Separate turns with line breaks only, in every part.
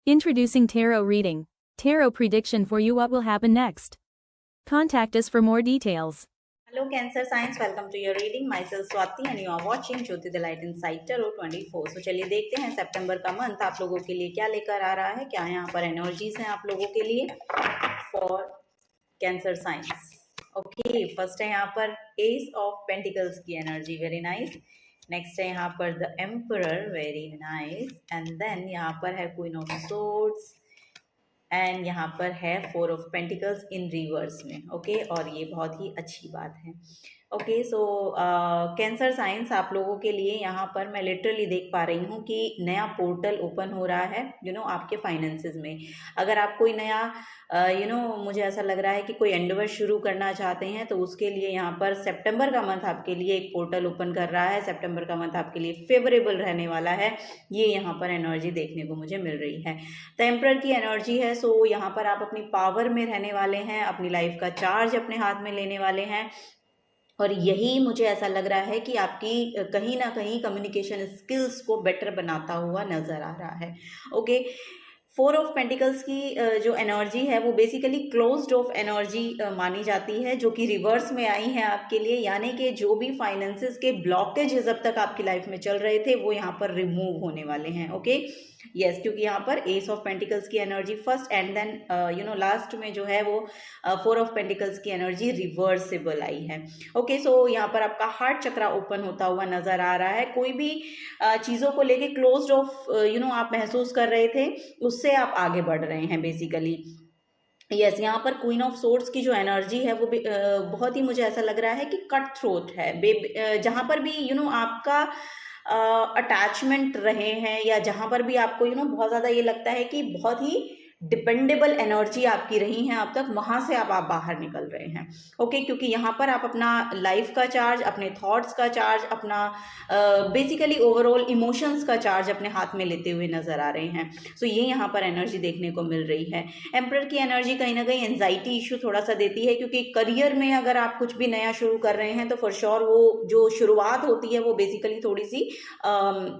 Introducing Tarot Reading. Tarot prediction for you what will happen next. Contact us for more details.
Hello Cancer Signs, welcome to your reading. Myself Swati and you are watching Jyoti the Light Inside Tarot 24. So चलिए देखते हैं सितंबर का month आप लोगों के लिए क्या लेकर आ रहा है, क्या यहाँ पर एनर्जीज हैं आप लोगों के लिए for Cancer science. Okay, first है यहाँ पर एस ऑफ पेंटिकल्स की एनर्जी, वेरी नाइस. नेक्स्ट है यहाँ पर the emperor, very nice. And then यहाँ पर है क्वीन ऑफ सोर्ड्स एंड यहाँ पर है four of pentacles in reverse में. ओके, और ये बहुत ही अच्छी बात है. ओके, सो कैंसर साइंस आप लोगों के लिए यहाँ पर मैं लिटरली देख पा रही हूँ कि नया पोर्टल ओपन हो रहा है आपके फाइनेंसेस में. अगर आप कोई नया मुझे ऐसा लग रहा है कि कोई एंडेवर शुरू करना चाहते हैं तो उसके लिए यहाँ पर सितंबर का मंथ आपके लिए एक पोर्टल ओपन कर रहा है. सितंबर का मंथ आपके लिए फेवरेबल रहने वाला है, ये यहाँ पर एनर्जी देखने को मुझे मिल रही है. द एम्परर की एनर्जी है. सो यहाँ पर आप अपनी पावर में रहने वाले हैं, अपनी लाइफ का चार्ज अपने हाथ में लेने वाले हैं. और यही मुझे ऐसा लग रहा है कि आपकी कहीं ना कहीं कम्युनिकेशन स्किल्स को बेटर बनाता हुआ नज़र आ रहा है. ओके, फोर ऑफ पेंटिकल्स की जो एनर्जी है वो बेसिकली क्लोज्ड ऑफ एनर्जी मानी जाती है, जो कि रिवर्स में आई है आपके लिए. यानी कि जो भी फाइनेंसेस के ब्लॉकेज अब तक आपकी लाइफ में चल रहे थे वो यहाँ पर रिमूव होने वाले हैं. ओके, यस, क्योंकि यहाँ पर एस ऑफ पेंटिकल्स की energy first and then last में जो है वो फोर ऑफ पेंटिकल्स की एनर्जी रिवर्सिबल आई है. ओके, सो यहाँ पर आपका हार्ट चक्रा ओपन होता हुआ नजर आ रहा है. कोई भी चीज़ों को लेके क्लोज्ड ऑफ आप महसूस कर रहे थे उससे आप आगे बढ़ रहे हैं बेसिकली. यस, यहाँ पर क्वीन ऑफ सोर्ड्स की जो एनर्जी है वो बहुत ही मुझे ऐसा लग रहा है कि कट थ्रोट है. जहाँ पर भी आपका अटैचमेंट रहे हैं या जहाँ पर भी आपको बहुत ज़्यादा ये लगता है कि बहुत ही डिपेंडेबल एनर्जी आपकी रही है अब तक, वहाँ से आप बाहर निकल रहे हैं. ओके, क्योंकि यहाँ पर आप अपना लाइफ का चार्ज, अपने थॉट्स का चार्ज, अपना बेसिकली ओवरऑल इमोशंस का चार्ज अपने हाथ में लेते हुए नजर आ रहे हैं. सो ये यहाँ पर एनर्जी देखने को मिल रही है. एम्परर की एनर्जी कहीं ना कहीं एंजाइटी इशू थोड़ा सा देती है, क्योंकि करियर में अगर आप कुछ भी नया शुरू कर रहे हैं तो फॉर श्योर वो जो शुरुआत होती है वो बेसिकली थोड़ी सी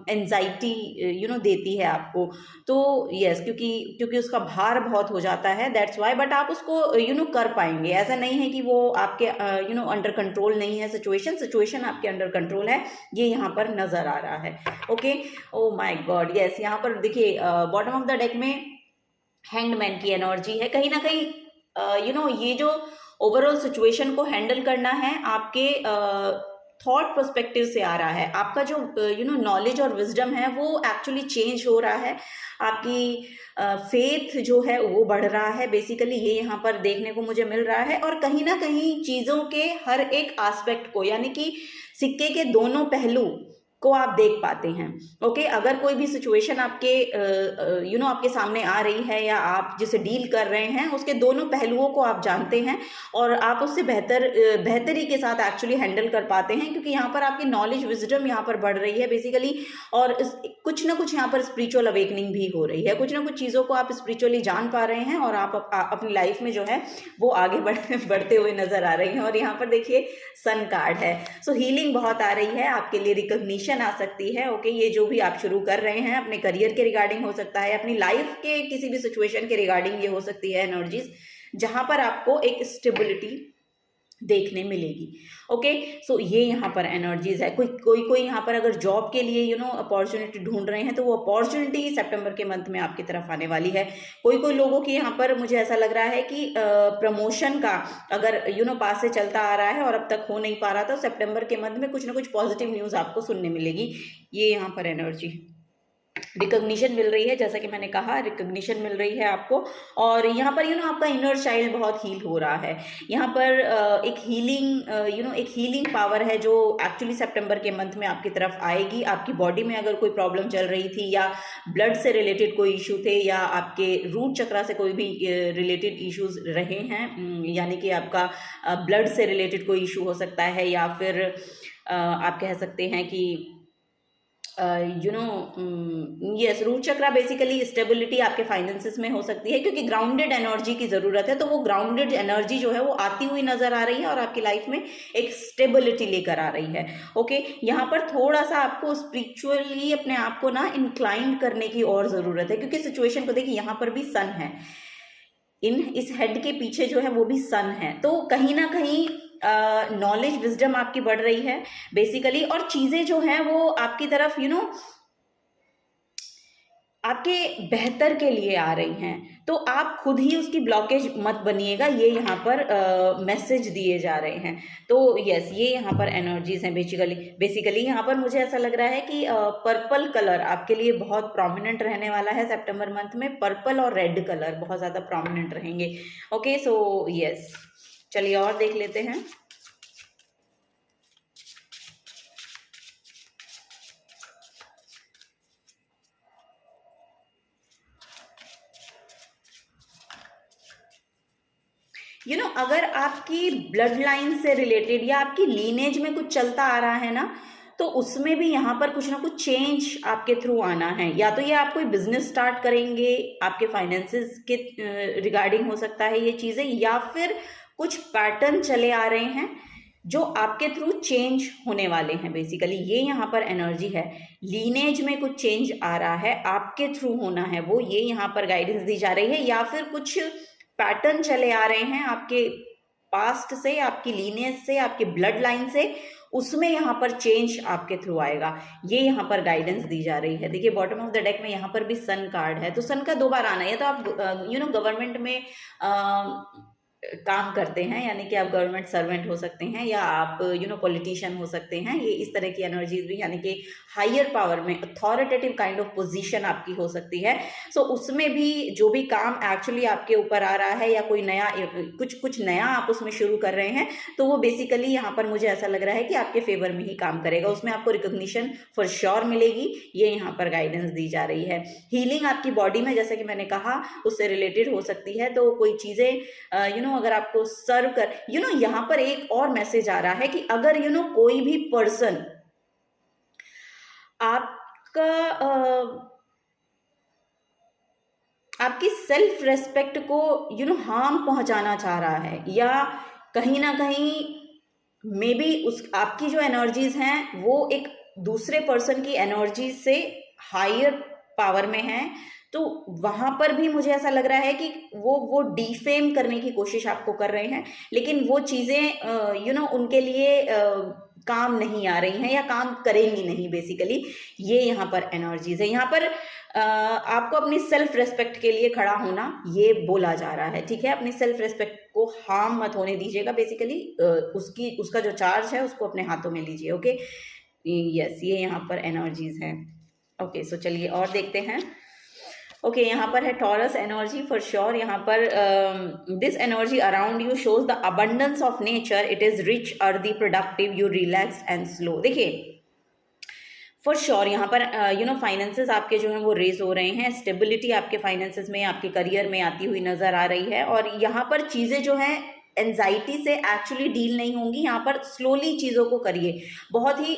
एंजाइटी देती है आपको. तो यस, क्योंकि उसका भार बहुत हो जाता है, दैट्स वाई. बट आप उसको कर पाएंगे. ऐसा नहीं है कि वो आपके अंडर कंट्रोल नहीं है. सिचुएशन आपके अंडर कंट्रोल है, ये यहाँ पर नजर आ रहा है. Okay, oh my God, yes, यहाँ पर देखिए बॉटम ऑफ द डेक में हैंग्डमैन की एनर्जी है. कहीं ना कहीं ये जो ओवरऑल सिचुएशन को हैंडल करना है आपके थॉट पर्सपेक्टिव से आ रहा है. आपका जो नॉलेज और विजडम है वो एक्चुअली चेंज हो रहा है. आपकी फेथ जो है वो बढ़ रहा है बेसिकली, ये यहाँ पर देखने को मुझे मिल रहा है. और कहीं ना कहीं चीज़ों के हर एक एस्पेक्ट को, यानी कि सिक्के के दोनों पहलू को आप देख पाते हैं. ओके, अगर कोई भी सिचुएशन आपके आपके सामने आ रही है या आप जिसे डील कर रहे हैं उसके दोनों पहलुओं को आप जानते हैं और आप उससे बेहतरी के साथ एक्चुअली हैंडल कर पाते हैं, क्योंकि यहाँ पर आपकी नॉलेज विजडम यहाँ पर बढ़ रही है बेसिकली. और कुछ ना कुछ यहाँ पर स्पिरिचुअल अवेकनिंग भी हो रही है. कुछ ना कुछ चीज़ों को आप स्पिरिचुअली जान पा रहे हैं और आप अपनी लाइफ में जो है वो आगे बढ़ते हुए नजर आ रही हैं. और यहाँ पर देखिए सन कार्ड है. सो हीलिंग बहुत आ रही है आपके लिए, रिकॉग्निशन आ सकती है. ओके, ये जो भी आप शुरू कर रहे हैं अपने करियर के रिगार्डिंग हो सकता है, अपनी लाइफ के किसी भी सिचुएशन के रिगार्डिंग ये हो सकती है एनर्जीज, जहां पर आपको एक स्टेबिलिटी देखने मिलेगी. ओके, सो ये यहाँ पर एनर्जीज है. कोई यहाँ पर अगर जॉब के लिए अपॉर्चुनिटी ढूंढ रहे हैं तो वो अपॉर्चुनिटी सितंबर के मंथ में आपकी तरफ आने वाली है. कोई लोगों की यहाँ पर मुझे ऐसा लग रहा है कि प्रमोशन का अगर पास से चलता आ रहा है और अब तक हो नहीं पा रहा था, तो सितंबर के मंथ में कुछ ना कुछ पॉजिटिव न्यूज़ आपको सुनने मिलेगी. ये यहाँ पर एनर्जी, रिकॉग्निशन मिल रही है. जैसा कि मैंने कहा, रिकॉग्निशन मिल रही है आपको. और यहाँ पर आपका इनर चाइल्ड बहुत हील हो रहा है. यहाँ पर एक हीलिंग पावर है जो एक्चुअली सितंबर के मंथ में आपकी तरफ आएगी. आपकी बॉडी में अगर कोई प्रॉब्लम चल रही थी या ब्लड से रिलेटेड कोई इशू थे या आपके रूट चक्रा से कोई भी रिलेटेड इश्यूज रहे हैं, यानी कि आपका ब्लड से रिलेटेड कोई इशू हो सकता है, या फिर आप कह सकते हैं कि यस, रूट चक्रा बेसिकली स्टेबिलिटी आपके फाइनेंसेस में हो सकती है, क्योंकि ग्राउंडेड एनर्जी की ज़रूरत है। तो वो ग्राउंडेड एनर्जी जो है वो आती हुई नज़र आ रही है और आपकी लाइफ में एक स्टेबिलिटी लेकर आ रही है। ओके, यहाँ पर थोड़ा सा आपको स्पिरिचुअली अपने आप को ना इंक्लाइन करने की और ज़रूरत है, क्योंकि सिचुएशन को देखिए, यहाँ पर भी सन है, इस हेड के पीछे जो है वो भी सन है। तो कहीं ना कहीं नॉलेज विजडम आपकी बढ़ रही है बेसिकली, और चीज़ें जो हैं वो आपकी तरफ आपके बेहतर के लिए आ रही हैं। तो आप खुद ही उसकी ब्लॉकेज मत बनिएगा, ये यहाँ पर मैसेज दिए जा रहे हैं। तो यस, ये यहाँ पर एनर्जीज हैं बेसिकली यहाँ पर मुझे ऐसा लग रहा है कि पर्पल कलर आपके लिए बहुत प्रोमिनेंट रहने वाला है सितंबर मंथ में। पर्पल और रेड कलर बहुत ज़्यादा प्रोमिनेंट रहेंगे। ओके, सो यस, चलिए और देख लेते हैं। अगर आपकी ब्लड लाइन से रिलेटेड या आपकी लीनेज में कुछ चलता आ रहा है ना, तो उसमें भी यहाँ पर कुछ ना कुछ चेंज आपके थ्रू आना है। या तो ये आप कोई बिजनेस स्टार्ट करेंगे, आपके फाइनेंसेस के रिगार्डिंग हो सकता है ये चीज़ें, या फिर कुछ पैटर्न चले आ रहे हैं जो आपके थ्रू चेंज होने वाले हैं। बेसिकली ये यहाँ पर एनर्जी है, लीनेज में कुछ चेंज आ रहा है, आपके थ्रू होना है वो, ये यहाँ पर गाइडेंस दी जा रही है। या फिर कुछ पैटर्न चले आ रहे हैं आपके पास्ट से, आपकी लीनेज से, आपकी ब्लड लाइन से, उसमें यहाँ पर चेंज आपके थ्रू आएगा, ये यहाँ पर गाइडेंस दी जा रही है। देखिए बॉटम ऑफ द डेक में यहाँ पर भी सन कार्ड है, तो सन का 2 बार आना है। तो आप गवर्नमेंट में काम करते हैं, यानी कि आप गवर्नमेंट सर्वेंट हो सकते हैं, या आप पॉलिटिशियन हो सकते हैं। ये इस तरह की एनर्जीज भी, यानी कि हायर पावर में अथॉरिटेटिव काइंड ऑफ पोजीशन आपकी हो सकती है। सो उसमें भी जो भी काम एक्चुअली आपके ऊपर आ रहा है, या कोई नया कुछ नया आप उसमें शुरू कर रहे हैं, तो वो बेसिकली यहाँ पर मुझे ऐसा लग रहा है कि आपके फेवर में ही काम करेगा, उसमें आपको रिकॉग्निशन फॉर श्योर मिलेगी, ये यहाँ पर गाइडेंस दी जा रही है। हीलिंग आपकी बॉडी में, जैसे कि मैंने कहा, उससे रिलेटेड हो सकती है। तो कोई चीज़ें अगर आपको सर्व कर यहाँ पर एक और मैसेज आ रहा है कि अगर कोई भी पर्सन आपका आपकी सेल्फ रेस्पेक्ट को हार्म पहुंचाना चाह रहा है, या कहीं ना कहीं मे बी आपकी जो एनर्जीज हैं वो एक दूसरे पर्सन की एनर्जी से हायर पावर में है, तो वहां पर भी मुझे ऐसा लग रहा है कि वो डिफेम करने की कोशिश आपको कर रहे हैं, लेकिन वो चीज़ें उनके लिए काम नहीं आ रही हैं, या काम करेंगी नहीं। बेसिकली ये यहाँ पर एनर्जीज है। यहाँ पर आपको अपनी सेल्फ रेस्पेक्ट के लिए खड़ा होना ये बोला जा रहा है, ठीक है। अपनी सेल्फ रेस्पेक्ट को हार्म मत होने दीजिएगा। बेसिकली उसका जो चार्ज है उसको अपने हाथों में लीजिए। ओके, यस, ये यहाँ पर एनर्जीज हैं। ओके, सो चलिए और देखते हैं। ओके, यहाँ पर है टॉरस एनर्जी फॉर श्योर। यहाँ पर this energy around you shows the abundance of nature, it is rich, earthy, productive, you relax and slow. देखिए फॉर श्योर यहाँ पर फाइनेंसेस आपके जो हैं वो रेज हो रहे हैं, स्टेबिलिटी आपके फाइनेंसेस में, आपके करियर में आती हुई नजर आ रही है। और यहाँ पर चीज़ें जो हैं एंजाइटी से एक्चुअली डील नहीं होंगी। यहाँ पर स्लोली चीज़ों को करिए, बहुत ही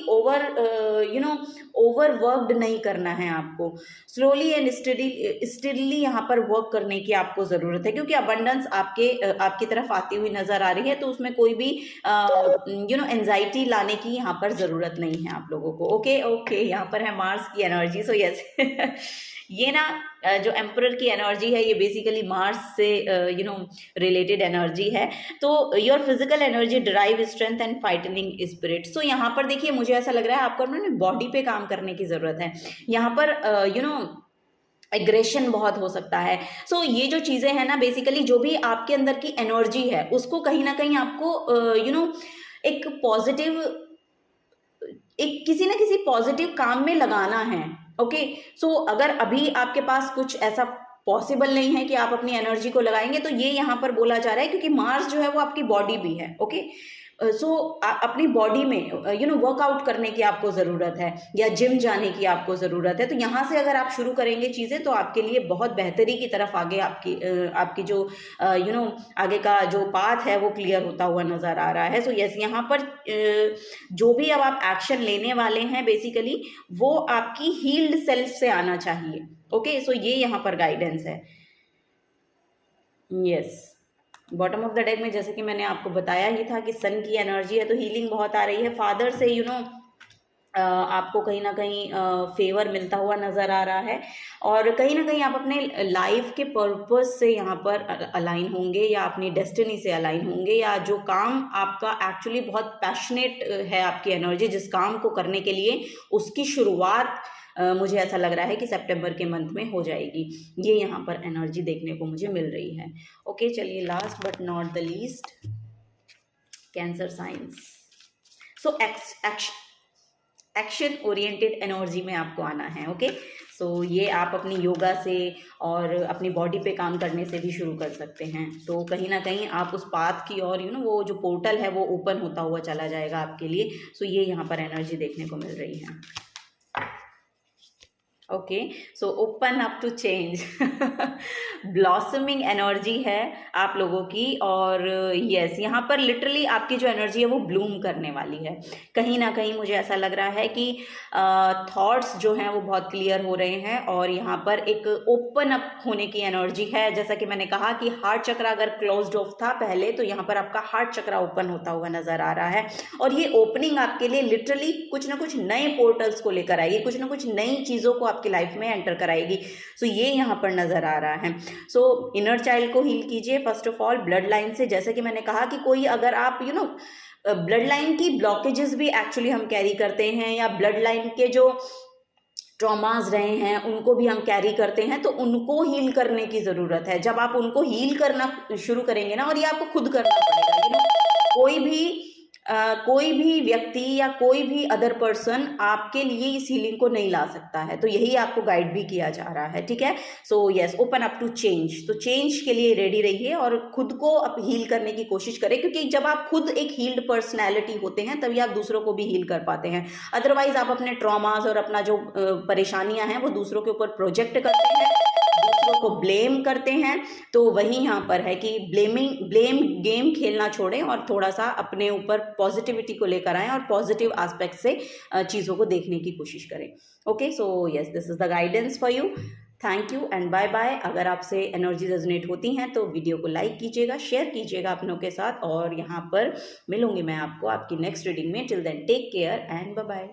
ओवरवर्कड नहीं करना है आपको। स्लोली एंड स्टेडली यहाँ पर वर्क करने की आपको ज़रूरत है, क्योंकि अबंडेंस आपकी तरफ आती हुई नज़र आ रही है, तो उसमें कोई भी एंजाइटी लाने की यहाँ पर ज़रूरत नहीं है आप लोगों को। ओके, यहाँ पर है मार्स की एनर्जी। सो यस ये ना जो एम्परर की एनर्जी है, ये बेसिकली मार्स से रिलेटेड एनर्जी है। तो your physical energy drive strength and fighting spirit. So यहाँ पर देखिए मुझे ऐसा लग रहा है आपको अपने बॉडी पे काम करने की ज़रूरत है। यहाँ पर एग्रेशन बहुत हो सकता है। सो ये जो चीज़ें हैं ना, बेसिकली जो भी आपके अंदर की एनर्जी है उसको कहीं ना कहीं आपको एक पॉजिटिव, एक किसी ना किसी पॉजिटिव काम में लगाना है। ओके, सो अगर अभी आपके पास कुछ ऐसा पॉसिबल नहीं है कि आप अपनी एनर्जी को लगाएंगे, तो ये यहाँ पर बोला जा रहा है, क्योंकि मार्स जो है वो आपकी बॉडी भी है। ओके, अपनी बॉडी में वर्कआउट करने की आपको ज़रूरत है या जिम जाने की आपको ज़रूरत है। तो यहाँ से अगर आप शुरू करेंगे चीज़ें तो आपके लिए बहुत बेहतरी की तरफ आगे आपकी जो आगे का जो पाथ है वो क्लियर होता हुआ नज़र आ रहा है। सो यस, यहाँ पर जो भी अब आप एक्शन लेने वाले हैं बेसिकली वो आपकी हील्ड सेल्फ से आना चाहिए। ओके, सो ये यहाँ पर गाइडेंस है। Yes, bottom of the deck में जैसे कि मैंने आपको बताया ही था कि सन की एनर्जी है तो हीलिंग बहुत आ रही है। फादर से आपको कहीं ना कहीं फेवर मिलता हुआ नज़र आ रहा है और कहीं ना कहीं आप अपने लाइफ के पर्पस से यहाँ पर अलाइन होंगे या अपनी डेस्टिनी से अलाइन होंगे, या जो काम आपका एक्चुअली बहुत पैशनेट है, आपकी एनर्जी जिस काम को करने के लिए, उसकी शुरुआत मुझे ऐसा लग रहा है कि सितंबर के मंथ में हो जाएगी। ये यहाँ पर एनर्जी देखने को मुझे मिल रही है। ओके, चलिए last but not the least, cancer science. So action oriented energy में आपको आना है। ओके, सो ये आप अपनी योगा से और अपनी बॉडी पे काम करने से भी शुरू कर सकते हैं। तो कहीं ना कहीं आप उस पाथ की और वो जो पोर्टल है वो ओपन होता हुआ चला जाएगा आपके लिए। सो ये यहाँ पर एनर्जी देखने को मिल रही है। Okay, so open up to change, blossoming energy है आप लोगों की। और यस, यहाँ पर लिटरली आपकी जो एनर्जी है वो ब्लूम करने वाली है। कहीं ना कहीं मुझे ऐसा लग रहा है कि थॉट्स जो हैं वो बहुत क्लियर हो रहे हैं और यहाँ पर एक ओपन अप होने की एनर्जी है। जैसा कि मैंने कहा कि हार्ट चक्रा अगर क्लोज्ड ऑफ था पहले, तो यहाँ पर आपका हार्ट चक्रा ओपन होता हुआ नजर आ रहा है। और ये ओपनिंग आपके लिए लिटरली कुछ ना कुछ नए पोर्टल्स को लेकर आएगी, कुछ ना कुछ नई चीज़ों को आपकी लाइफ में एंटर कराएगी। सो ये यहाँ पर नजर आ रहा है। सो इनर चाइल्ड को हील कीजिए first of all, blood line से। जैसे कि मैंने कहा कि कोई अगर आप ब्लड लाइन की ब्लॉकेजेस भी एक्चुअली हम कैरी करते हैं, या ब्लड लाइन के जो ट्रॉमास रहे हैं उनको भी हम कैरी करते हैं, तो उनको हील करने की ज़रूरत है। जब आप उनको हील करना शुरू करेंगे ना, और ये आपको खुद करना पड़ेगा, कोई भी व्यक्ति या कोई भी अदर पर्सन आपके लिए इस हीलिंग को नहीं ला सकता है। तो यही आपको गाइड भी किया जा रहा है, ठीक है। So yes, open up to change. तो चेंज के लिए रेडी रहिए और खुद को अब हील करने की कोशिश करें, क्योंकि जब आप खुद एक हील्ड पर्सनैलिटी होते हैं तभी आप दूसरों को भी हील कर पाते हैं। अदरवाइज आप अपने ट्रॉमास और अपना जो परेशानियां हैं वो दूसरों के ऊपर प्रोजेक्ट करते हैं, दूसरों को ब्लेम करते हैं। तो वही यहाँ पर है कि ब्लेम गेम खेलना छोड़ें और थोड़ा सा अपने ऊपर पॉजिटिविटी को लेकर आएं और पॉजिटिव एस्पेक्ट से चीज़ों को देखने की कोशिश करें। Okay, so yes, this is the guidance for you. Thank you and bye bye. अगर आपसे एनर्जी रेजोनेट होती हैं तो वीडियो को लाइक कीजिएगा, शेयर कीजिएगा अपनों के साथ, और यहाँ पर मिलूंगी मैं आपको आपकी नेक्स्ट रीडिंग में। Till then take care and bye bye.